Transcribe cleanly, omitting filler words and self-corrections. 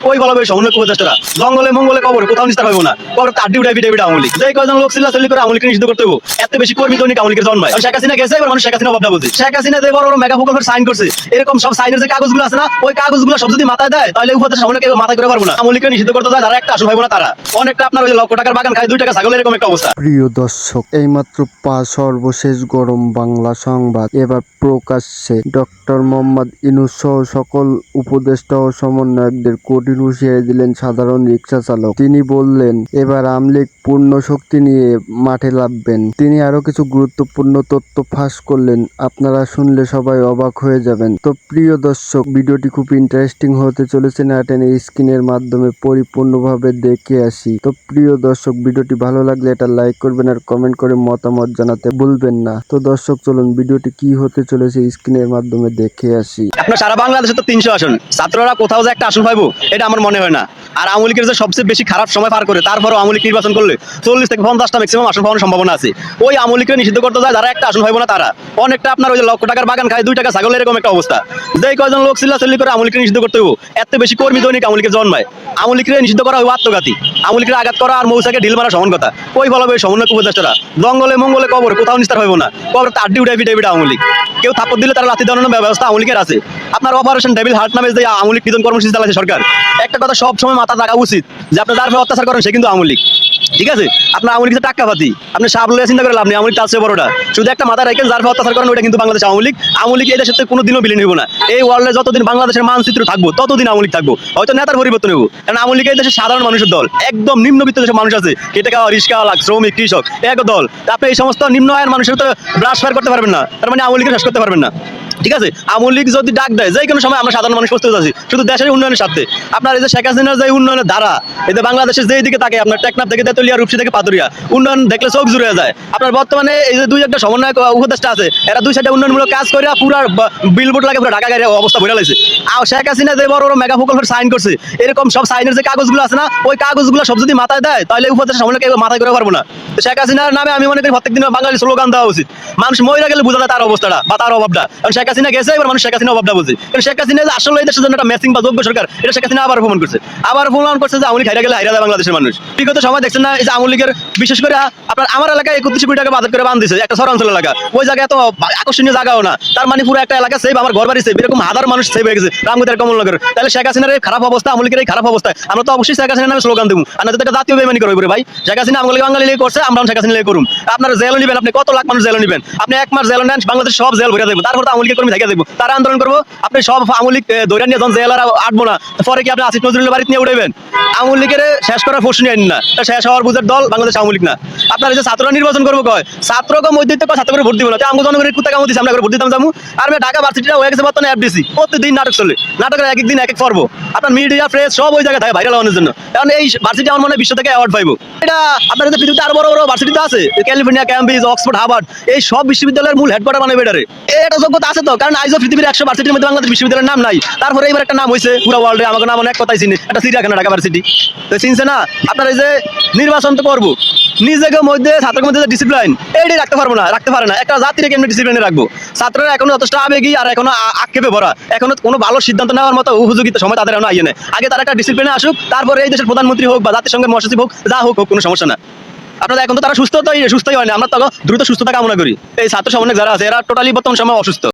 ওই বলবে সমন্বয় উপদেষ্টারা জঙ্গলে মঙ্গলে কবর কোথাও নিস্তার হইব না, কবর তাড্ডি উঠাই পিটাই পিটা আমলি যে কয়জন লোক চিল্লাচিল্লি করে আমলিকে নিষিদ্ধ করতে হবো। এত বেশি কর্মী দৈনিক আমলিকে জন্মায়। শেখ হাসিনা গেছে, এবার মানুষ শেখ হাসিনা ভাবনা বুঝে। শেখ হাসিনা যে বড় বড় মেগা প্রকল্পের সাইন করছে, এরকম সব সাইনের যে কাগজগুলো আছে না, ওই কাগজগুলো সব যদি মাথায় দেয় তাহলে উপদেষ্টা সামনে কেউ মাথায় করে পারবো না। আমলিকে নিষিদ্ধ করতে যায় যারা, একটা আসল ভাইব না তারা। অনেকটা আপনার ওই লক্ষ টাকার বাগান খায় 2 টাকা ছাগল, এরকম একটা অবস্থা। প্রিয় দর্শক, এইমাত্র সর্বশেষ গরম বাংলা সংবাদ এবার প্রকাশ্যে ডক্টর মোহাম্মদ ইউনূস সহ সকল উপদেষ্টা ও সমন্বয়কদের কঠিন হুঁশিয়ারি দিলেন সাধারণ রিকশা চালক। তিনি বললেন, এবার আওয়ামী লীগ পূর্ণ শক্তি নিয়ে মাঠে নামবেন। তিনি আরো কিছু গুরুত্বপূর্ণ তথ্য ফাঁস করলেন, আপনারা শুনলে সবাই অবাক হয়ে যাবেন। তো প্রিয় দর্শক, ভিডিওটি খুব ইন্টারেস্টিং হতে চলেছে, না টেনে স্ক্রিনের মাধ্যমে পরিপূর্ণভাবে দেখে আসি। তো প্রিয় দর্শক, ভিডিওটি ভালো লাগলে এটা লাইক করবেন আর কমেন্ট করে মতামত জানাতে ভুলবেন না। তো দর্শক, চলুন ভিডিওটি কি হতে চলেছে স্ক্রিনের মাধ্যমে দেখে আসি। আপনার সারা বাংলাদেশে তো 300 আসন, ছাত্ররা কোথাও যে একটা আসন পাইবো এটা আমার মনে হয় না। আর আওয়ামী লীগের যে সবচেয়ে বেশি খারাপ সময় পার করে, তারপরও আওয়ামী লীগ নির্বাচন করলে 40 থেকে 50টা ম্যাক্সিমাম আসন পাওয়ার সম্ভাবনা আছে। ওই আওয়ামী লীগকে নিষিদ্ধ করতে যায় যারা, একটা আসন পাইবো না তারা। অনেকটা আপনার ওই লক্ষ টাকার বাগান খায় 2 টাকা ছাগল, এরকম একটা অবস্থা। যে কয়জন লোক চিল্লাচিল্লি করে আওয়ামী লীগকে নিষিদ্ধ করতে হবো। এত বেশি কর্মী দৈনিক আওয়ামী লীগের জন্মায়। আওয়ামী লীগকে নিষিদ্ধ করা হয় আত্মঘাতী। আওয়ামী লীগের আঘাত করা আর মৌসাকে ঢিল মারা সমান কথা। ওই বলবে সমন্বয় উপদেষ্টারা জঙ্গলে মঙ্গলে কবর কোথাও নিস্তার হইব না, কবর তাড্ডি উঠাই পিটাই পিটা আওয়ামী লীগ। কেউ থাপ্পড় দিলে তারা লাথি দেওয়ানোর ব্যবস্থা আওয়ামী লীগের আছে। আপনার অপারেশন ডেভিল হার্ট নামে যে আওয়ামী লীগ নিধন কর্মসূচি চালাচ্ছে সরকার, একটা কথা সব সময় মাথা রাখা উচিত যে আপনার যার অত্যাচার করেন সে কিন্তু আওয়ামী লীগ। ঠিক আছে, আপনার আওয়ামী লীগ টাকা পাতি, আপনি সাপ লইয়া চিন্তা করে লাভ নেই। আওয়ামী লীগ তার চেয়ে বড়টা। শুধু একটা মাথা রাখেন, যার অত্যাচার করেন ওটা কিন্তু বাংলাদেশ আওয়ামী লীগ। আওয়ামী লীগ এই দেশের কোনো দিনও বিলীন হইব না। এই ওয়ার্ল্ডে যতদিন বাংলাদেশের মানচিত্র থাকবো ততদিন আওয়ামী লীগ থাকবো। হয়তো নেতার পরিবর্তন হইব, কারণ আওয়ামী লীগ এই দেশের সাধারণ মানুষের দল। একদম নিম্নবিত্ত দেশের মানুষ আছে, খেটে খাওয়া রিক্সাওয়ালা, শ্রমিক, কৃষক, এক দল। আপনি এই সমস্ত নিম্ন আয়ের মানুষের তো ব্রাশ ফায়ার করতে পারবেন না, তার মানে আওয়ামী লীগকে শেষ করতে পারবেন না। ঠিক আছে, আওয়ামী লীগ যদি ডাক দেয় যে কোনো সময়, আমরা সাধারণ মানুষ প্রস্তুত আছি শুধু দেশের উন্নয়নের স্বার্থে। আপনার এই যে শেখ হাসিনার যে উন্নয়নের ধারা, এই যে বাংলাদেশের যেই দিকে তাকে, আপনার টেকনাফ থেকে তেতুলিয়া, রূপসী থেকে পাতুরিয়া, উন্নয়ন দেখলে চোখ জুড়ে যায়। আপনার বর্তমানে এই যে 2-1টা সমন্বয় উপদেষ্টা আছে, এরা 2 সাইডে উন্নয়নমূলক কাজ করে পুরো বিলবোর্ড লাগে পুরো ঢাকা গাড়ি অবস্থা ভরে লাগছে। আর শেখ হাসিনা যে বড় বড় মেগা প্রকল্পের সাইন করছে, এরকম সব সাইনের যে কাগজগুলো আছে না, ওই কাগজগুলো সব যদি মাথায় দেয় তাহলে উপদেষ্টা সামনে কেউ মাথায় করে পারবো না। শেখ হাসিনার নামে আমি মনে করি প্রত্যেকদিন বাঙালি স্লোগান দেওয়া উচিত। মানুষ মহিলা গেলে বোঝা যায় তার অবস্থাটা বা তার অভাবটা। কারণ শেখ হাসিনা গেছে, এবার মানুষ শেখ হাসিনা অভাবটা বুঝে। কারণ শেখ হাসিনা আসলে এই দেশের জন্য একটা ম্যাচিং বা যোগ্য সরকার, এটা শেখ হাসিনা আবার প্রমাণ করছে। আবার প্রমাণ করছে যে আওয়ামী লীগ হাইরা গেলে হাইরা যায় বাংলাদেশের মানুষ। বিগত সময় দেখছেন না, এই যে আওয়ামী লীগের বিশেষ করে আপনার আমার এলাকায় 31 কোটি টাকা বাজেট করে বান দিয়েছে, একটা শহরাঞ্চল এলাকা। ওই জায়গায় এত আকর্ষণীয় জায়গাও না, তার মানে পুরো একটা এলাকা সেভ, আমার ঘর বাড়ি সেভ, এরকম হাজার মানুষ সেভ হয়ে গেছে রামগতির কমলনগর। তাহলে শেখ হাসিনার এই খারাপ অবস্থা, আওয়ামী লীগের এই খারাপ অবস্থায় আমরা তো অবশ্যই শেখ হাসিনার নামে স্লোগান দেবো। আর না তো এটা জাতীয় বেমানি করবে ভাই। শেখ হাসিনা আওয়ামী লীগ বাঙালি লীগ করছে, আমরা শেখ হাসিনা লীগ করুন। আপনার জেল নিবেন, আপনি কত লাখ মানুষ জেল নিবেন, আপনি 1 মাস জেল নেন, বাংলাদেশ সব জেল ভরে দেবো। তারপর তো আওয়ামী লীগের কর্মী থেকে দেবো, তারা আন্দোলন করবো। আপনি সব আওয়ামী লীগ ধরে নিয়ে যখন জেল আর আটবো না, পরে কি আপনি আসিফ নজরুলের বাড়িতে নিয়ে উঠবেন? আওয়ামী লীগের শেষ করার প্রশ্নই আইন না, শেষ হওয়ার বুঝের দল বাংলাদেশ আওয়ামী লীগ না। আপনার এই যে ছাত্ররা নির্বাচন করবো কয়, ছাত্রকে মধ্যবিত্ত ছাত্র করে ভোট দিব না, আমাকে জনগণের কুত্তা কামড় দিচ্ছে, আমরা ভোট দিতাম যাবো। আর ঢাকা ভার্সিটিটা হয়ে গেছে বর্তমানে এফডিসি, প্রতিদিন নাটক চলে, নাটকের এক দিন এক এক পর্ব। আপনার মিডিয়া প্রেস সব ওই জায়গায় থাকে ভাইরাল হওয়ার জন্য। কারণ এই ভার্সিটি আমার মনে হয় বিশ্ব থেকে অ্যাওয়ার্ড পাইবো। এটা আপনার যে পৃথিবীতে আরো বড় বড় ভার্সিটি আছে, ক্যালিফোর্নিয়া, ক্যামব্রিজ, অক্সফোর্ড, হার্ভার্ড, এই সব বিশ্ববিদ্যালয়ের মূল হেডকোয়ার্টার বানাবে এটারে। এটা যোগ্যতা আছে তো, কারণ আইজও পৃথিবীর 100 ভার্সিটির মধ্যে বাংলাদেশ বিশ্ববিদ্যালয়ের নাম নাই। তারপরে এবার একটা নাম হয়েছে পুরো ওয়ার্ল্ডে, আমাকে নাম অনেক কথাই চিনি, একটা চিড়িয়াখানা ঢাকা ভার্সিটি। তো চিনছে না? আপনার এই যে নির্বাচন তো করবো, নিজেকে মধ্যে ছাত্রের মধ্যে ডিসিপ্লিন এইটাই রাখতে পারবো না, রাখতে পারে না। একটা জাতির কেমনি ডিসিপ্লিনে রাখবো? ছাত্ররা এখনো যথেষ্ট আবেগী আর এখনো আক্ষেপে ভরা, এখনো কোনো ভালো সিদ্ধান্ত নেওয়ার মতো উপযোগিত সময় তাদের এখনো আইয়ে নেই। আগে তারা একটা ডিসিপ্লিনে আসুক, তারপরে এই দেশের প্রধানমন্ত্রী হোক বা জাতিসংঘের মহাসচিব হোক, যা হোক হোক, কোনো সমস্যা না। আপনারা এখন তো তারা সুস্থই হয় না, আমরা তো দ্রুত সুস্থতা কামনা করি। এই ছাত্র সমন্বয় যারা আছে এরা টোটালি বর্তমান সময় অসুস্থ।